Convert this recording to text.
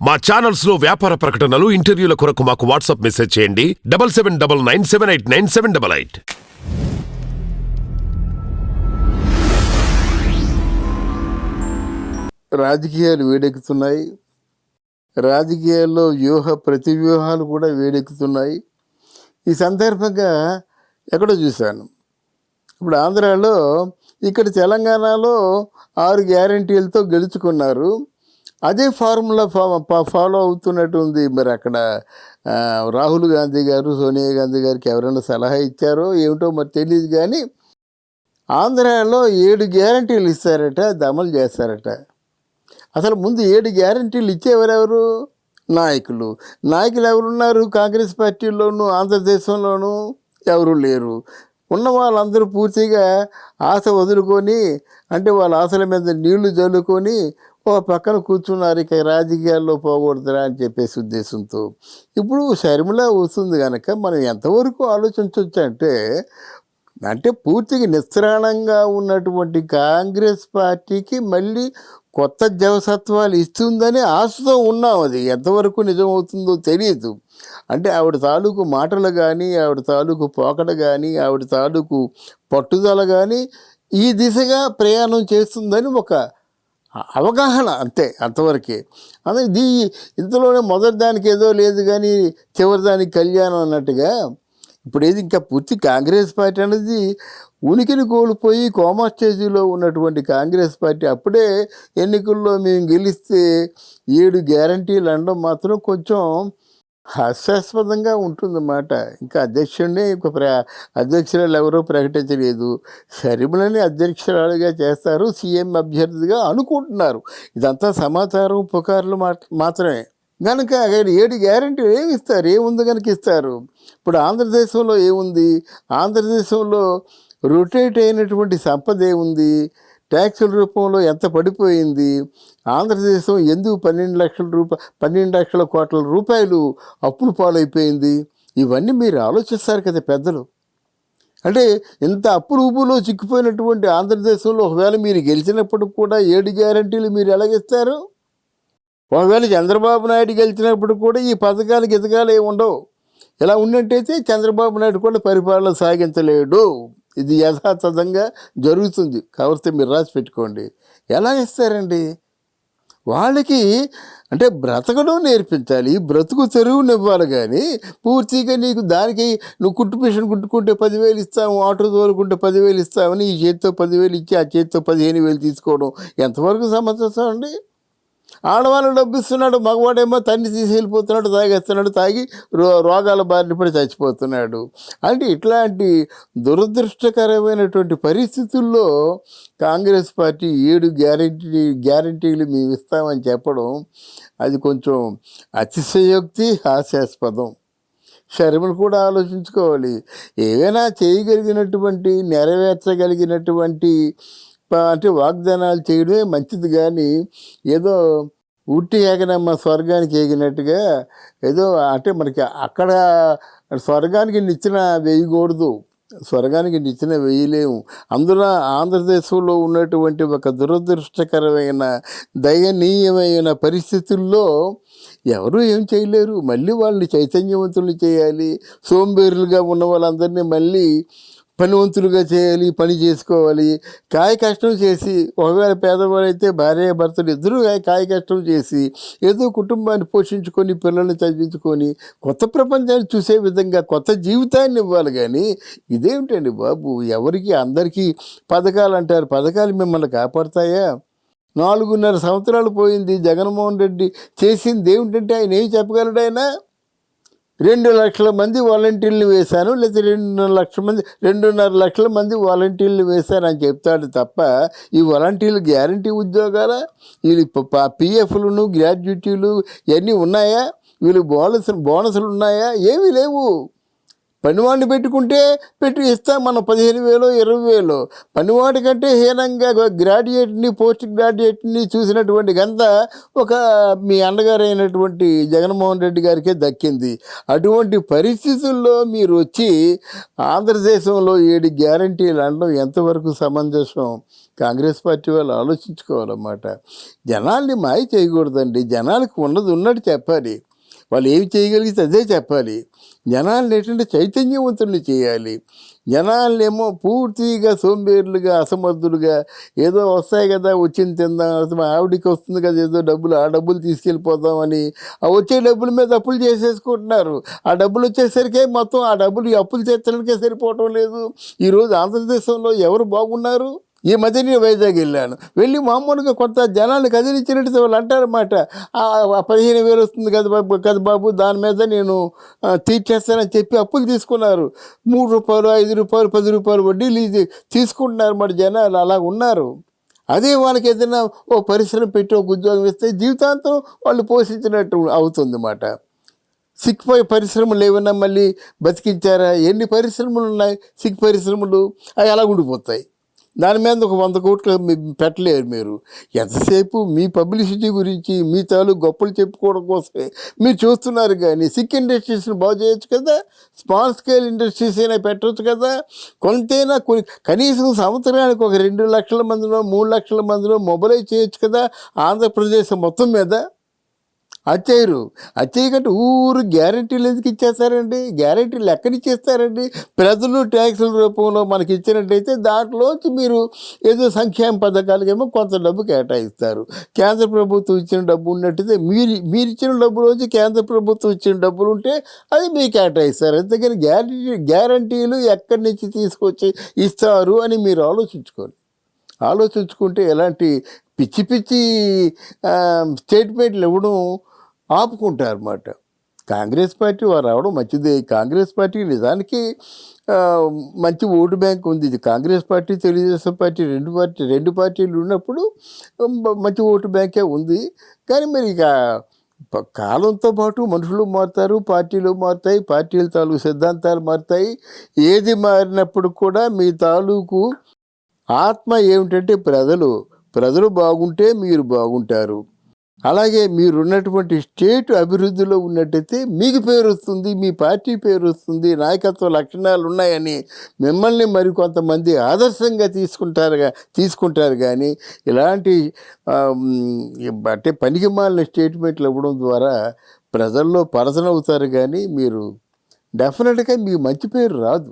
మా ఛానల్స్ లో వ్యాపార ప్రకటనలు, ఇంటర్వ్యూల కొరకు మాకు వాట్సాప్ మెసేజ్ చేయండి 7799978978. రాజకీయాలు వేడెక్కుతున్నాయి. రాజకీయాల్లో ప్రతి వ్యూహాలు కూడా వేడెక్కుతున్నాయి. ఈ సందర్భంగా ఎక్కడో చూశాను, ఇప్పుడు ఆంధ్రాలో, ఇక్కడ తెలంగాణలో 6 గ్యారంటీలతో గెలుచుకున్నారు. అదే ఫార్ములా ఫాలో అవుతున్నట్టు ఉంది. మరి అక్కడ రాహుల్ గాంధీ గారు, సోనియా గాంధీ గారికి ఎవరైనా సలహా ఇచ్చారో ఏమిటో మరి తెలియదు, కానీ ఆంధ్రాలో 7 గ్యారంటీలు ఇస్తారట, అది అమలు చేస్తారట. అసలు ముందు 7 గ్యారంటీలు ఇచ్చేవారెవరు? నాయకులు ఎవరున్నారు? కాంగ్రెస్ పార్టీలోనూ ఆంధ్రదేశంలోనూ ఎవరు లేరు. ఉన్న వాళ్ళందరూ పూర్తిగా ఆశ వదులుకొని, అంటే వాళ్ళ ఆశల మీద నీళ్లు చల్లుకొని ఒక పక్కన కూర్చున్నారు. ఇక రాజకీయాల్లో పోకూడదురా అని చెప్పేసి ఉద్దేశంతో ఇప్పుడు షర్మిల వస్తుంది కనుక మనం ఎంతవరకు ఆలోచించవచ్చు అంటే పూర్తిగా నిస్త్రాణంగా ఉన్నటువంటి కాంగ్రెస్ పార్టీకి మళ్ళీ కొత్త జవసత్వాలు ఇస్తుందని ఆశతో ఉన్నాం. అది ఎంతవరకు నిజమవుతుందో తెలియదు. అంటే ఆవిడ తాలూకు మాటలు కానీ, ఆవిడ తాలూకు పోకడ కానీ, ఆవిడ తాలూకు పట్టుదల కానీ ఈ దిశగా ప్రయాణం చేస్తుందని ఒక అవగాహన, అంతే, అంతవరకే. అదే ఇంతలోనే మొదటి దానికి ఏదో లేదు కానీ చివరి దానికి కళ్యాణం అన్నట్టుగా ఇప్పుడు ఏది ఇంకా పూర్తి కాంగ్రెస్ పార్టీ అనేది ఉనికిని కోల్పోయి కోమా స్టేజీలో ఉన్నటువంటి కాంగ్రెస్ పార్టీ అప్పుడే ఎన్నికల్లో మేము గెలిస్తే 7 గ్యారంటీలు అనడం మాత్రం కొంచెం హాస్యాస్పదంగా ఉంటుందన్నమాట. ఇంకా అధ్యక్షురాలు ఎవరో ప్రకటించలేదు. షర్మిలని అధ్యక్షురాలుగా చేస్తారు, సీఎం అభ్యర్థిగా అనుకుంటున్నారు. ఇదంతా సమాచారం, పుకార్లు మాత్రమే. కనుక 7 గ్యారంటీలు ఏమి ఇస్తారు? ఏముంది కనుక ఇస్తారు? ఇప్పుడు ఆంధ్రదేశంలో ఏముంది? ఆంధ్రదేశంలో రొటేట్ అయినటువంటి సంపద ఏముంది? ట్యాక్సుల రూపంలో ఎంత పడిపోయింది? ఆంధ్రదేశం ఎందుకు 12 లక్షల కోట్ల రూపాయలు అప్పులు పాలైపోయింది? ఇవన్నీ మీరు ఆలోచిస్తారు కదా పెద్దలు. అంటే ఇంత అప్పులో చిక్కిపోయినటువంటి ఆంధ్రదేశంలో ఒకవేళ మీరు గెలిచినప్పుడు కూడా 7 గ్యారంటీలు మీరు ఎలాగిస్తారు? ఒకవేళ చంద్రబాబు నాయుడు గెలిచినప్పుడు కూడా ఈ పథకాలు గితకాలు ఏమి ఉండవు. ఇలా ఉన్నట్టయితే చంద్రబాబు నాయుడు కూడా పరిపాలన సాగించలేడు. ఇది యథాతథంగా జరుగుతుంది. కాబట్టి మీరు రాసి పెట్టుకోండి. ఎలా ఇస్తారండి? వాళ్ళకి అంటే బ్రతకడం నేర్పించాలి, బ్రతుకు తెరువునివ్వాలి. కానీ పూర్తిగా నీకు దానికి నువ్వు కుట్టు మిషన్ కుట్టుకుంటే 10,000 ఇస్తాము, ఆటో తోలుకుంటే 10,000 ఇస్తామని ఈ చేతితో 10,000 ఇచ్చి ఆ చేతితో 15,000 తీసుకోవడం ఎంతవరకు సమంజసం అండి? ఆడవాళ్ళు డబ్బు ఇస్తున్నాడు, మగవాడేమో తన్ని తీసి వెళ్ళిపోతున్నాడు, తాగేస్తున్నాడు, తాగి రోగాల బారిన పడి చచ్చిపోతున్నాడు. అంటే ఇట్లాంటి దురదృష్టకరమైనటువంటి పరిస్థితుల్లో కాంగ్రెస్ పార్టీ 7 గ్యారంటీలు మేము ఇస్తామని చెప్పడం అది కొంచెం అతిశయోక్తి, హాస్యాస్పదం. షర్మిల కూడా ఆలోచించుకోవాలి. ఏవైనా చేయగలిగినటువంటి, నెరవేర్చగలిగినటువంటి అంటే వాగ్దానాలు చేయడమే మంచిది. కానీ ఏదో ఉట్టి ఎగనమ్మ స్వర్గానికి ఎగినట్టుగా ఏదో అంటే మనకి అక్కడ స్వర్గానికి నిచ్చెన వేయకూడదు, స్వర్గానికి నిచ్చెన వేయలేము. అందులో ఆంధ్రదేశంలో ఉన్నటువంటి ఒక దురదృష్టకరమైన, దయనీయమైన పరిస్థితుల్లో ఎవరూ ఏం చేయలేరు. మళ్ళీ వాళ్ళని చైతన్యవంతులు చేయాలి. సోంబేరులుగా ఉన్న వాళ్ళందరినీ మళ్ళీ పనివంతులుగా చేయాలి, పని చేసుకోవాలి. కాయ కష్టం చేసి, ఒకవేళ పేదవాళ్ళైతే భార్య భర్తలు ఇద్దరూ కాయ కష్టం చేసి ఏదో కుటుంబాన్ని పోషించుకొని, పిల్లల్ని చదివించుకొని కొత్త ప్రపంచాన్ని చూసే విధంగా కొత్త జీవితాన్ని ఇవ్వాలి. కానీ ఇదేమిటండి బాబు? ఎవరికి అందరికీ పథకాలు అంటారు. పథకాలు మిమ్మల్ని కాపాడతాయా? 4.5 సంవత్సరాలు పోయింది. జగన్మోహన్ రెడ్డి చేసింది ఏమిటంటే ఆయన ఏం చెప్పగలడు? ఆయన 2 లక్షల మంది వాలంటీర్లు వేశాను, లేదా 2.5 లక్షల మంది వాలంటీర్లు వేశాను అని చెప్తాడు తప్ప ఈ వాలంటీర్లు గ్యారంటీ ఉద్యోగాలా? వీళ్ళు పిఎఫ్లను, గ్రాడ్యుటీలు ఇవన్నీ ఉన్నాయా? వీళ్ళు బోనసులు ఉన్నాయా? ఏమీ లేవు. పనివాడిని పెట్టుకుంటే ఇస్తాం మనం 15,000 20,000. పనివాడి కంటే హీనంగా గ్రాడ్యుయేట్ని పోస్ట్ గ్రాడ్యుయేట్ని చూసినటువంటి ఘనత ఒక మీ అన్నగారు అయినటువంటి జగన్మోహన్ రెడ్డి గారికే దక్కింది. అటువంటి పరిస్థితుల్లో మీరు వచ్చి ఆంధ్రదేశంలో 7 గ్యారంటీలు అనడం ఎంతవరకు సమంజసం? కాంగ్రెస్ పార్టీ వాళ్ళు ఆలోచించుకోవాలన్నమాట. జనాల్ని మాయ చేయకూడదండి. జనాలకు ఉన్నది ఉన్నట్టు చెప్పాలి. వాళ్ళు ఏమి చేయగలిగితే అదే చెప్పాలి. జనాల్ని ఏంటంటే చైతన్యవంతుల్ని చేయాలి. జనాలనేమో పూర్తిగా సోంబేరులుగా అసమర్థులుగా ఏదో వస్తాయి కదా వచ్చింది తిందాం, మా ఆవిడికి వస్తుంది కదా ఏదో డబ్బులు, ఆ డబ్బులు తీసుకెళ్ళిపోదామని ఆ వచ్చే డబ్బుల మీద అప్పులు చేసేసుకుంటున్నారు. ఆ డబ్బులు వచ్చేసరికి మొత్తం ఆ డబ్బులు ఈ అప్పులు తీర్చడానికే సరిపోవటం లేదు. ఈరోజు ఆంధ్రదేశంలో ఎవరు బాగున్నారు? ఈ మధ్య నేను వైజాగ్ వెళ్ళి మామూలుగా కొంత జనాన్ని కదిలించినట్టు వాళ్ళు అంటారన్నమాట. 15,000 వస్తుంది కదా బాబు దాని మీద నేను తీర్చేస్తానని చెప్పి అప్పులు తీసుకున్నారు. రూ. 3, రూ. 5, రూ. 10 వడ్డీలు తీసుకుంటున్నారు. మరి జనాలు అలా ఉన్నారు. అదే వాళ్ళకి ఏదైనా ఓ పరిశ్రమ పెట్టి ఒక ఉద్యోగం ఇస్తే జీవితాంతం వాళ్ళు పోషించినట్టు అవుతుంది అన్నమాట. పరిశ్రమలు ఏమన్నా మళ్ళీ బతికించారా? ఎన్ని పరిశ్రమలు ఉన్నాయి సిక్ పరిశ్రమలు? అవి అలా ఉండిపోతాయి. దాని మీద ఒక 100 కోట్లు పెట్టలేరు మీరు. ఎంతసేపు మీ పబ్లిసిటీ గురించి మీ తాలూకు గొప్పలు చెప్పుకోవడం కోసమే మీరు చూస్తున్నారు. కానీ సిక్ ఇండస్ట్రీస్ని బాగు చేయొచ్చు కదా, స్మాల్ స్కేల్ ఇండస్ట్రీస్ అయినా పెట్టవచ్చు కదా. కొంతైనా కనీసం సంవత్సరానికి ఒక 2 లక్షల మందిలో 3 లక్షల మందిలో మొబైలైజ్ చేయొచ్చు కదా ఆంధ్రప్రదేశ్ మొత్తం మీద. అది చేయకంటే ఊరు గ్యారెంటీలు ఎందుకు ఇచ్చేస్తారండి? గ్యారెంటీలు ఎక్కడిచ్చేస్తారండి? ప్రజలు ట్యాక్సుల రూపంలో మనకి ఇచ్చినట్టయితే దాంట్లోంచి మీరు ఏదో సంక్షేమ పథకాలకేమో కొంత డబ్బు కేటాయిస్తారు. కేంద్ర ప్రభుత్వం ఇచ్చిన డబ్బు ఉన్నట్టయితే మీరు ఇచ్చిన డబ్బులోంచి కేంద్ర ప్రభుత్వం ఇచ్చిన డబ్బులు ఉంటే అది మీకు కేటాయిస్తారు. అంతేగాని గ్యారంటీలు ఎక్కడి నుంచి తీసుకొచ్చి ఇస్తారు అని మీరు ఆలోచించుకుంటే ఎలాంటి పిచ్చి స్టేట్మెంట్లు ఇవ్వడం ఆపుకుంటారన్నమాట. కాంగ్రెస్ పార్టీ వారు రావడం మంచిదే. కాంగ్రెస్ పార్టీ నిజానికి మంచి ఓటు బ్యాంక్ ఉంది. ఇది కాంగ్రెస్ పార్టీ తెలుగుదేశం పార్టీ రెండు పార్టీలు ఉన్నప్పుడు మంచి ఓటు బ్యాంకే ఉంది. కానీ మరి ఇక కాలంతో పాటు మనుషులు మారుతారు, పార్టీలు మారుతాయి, పార్టీల తాలూకు సిద్ధాంతాలు మారుతాయి. ఏది మారినప్పుడు కూడా మీ తాలూకు ఆత్మ ఏమిటంటే ప్రజలు బాగుంటే మీరు బాగుంటారు. అలాగే మీరున్నటువంటి స్టేట్ అభివృద్ధిలో ఉన్నట్టయితే మీకు పేరు వస్తుంది, మీ పార్టీ పేరు వస్తుంది, నాయకత్వ లక్షణాలు ఉన్నాయని మిమ్మల్ని మరికొంతమంది ఆదర్శంగా తీసుకుంటారు. కానీ ఇలాంటి అంటే పనికిమాలిన స్టేట్మెంట్లు ఇవ్వడం ద్వారా ప్రజల్లో పరసనవుతారు. కానీ మీరు డెఫినెట్గా మీ మంచి పేరు రాదు.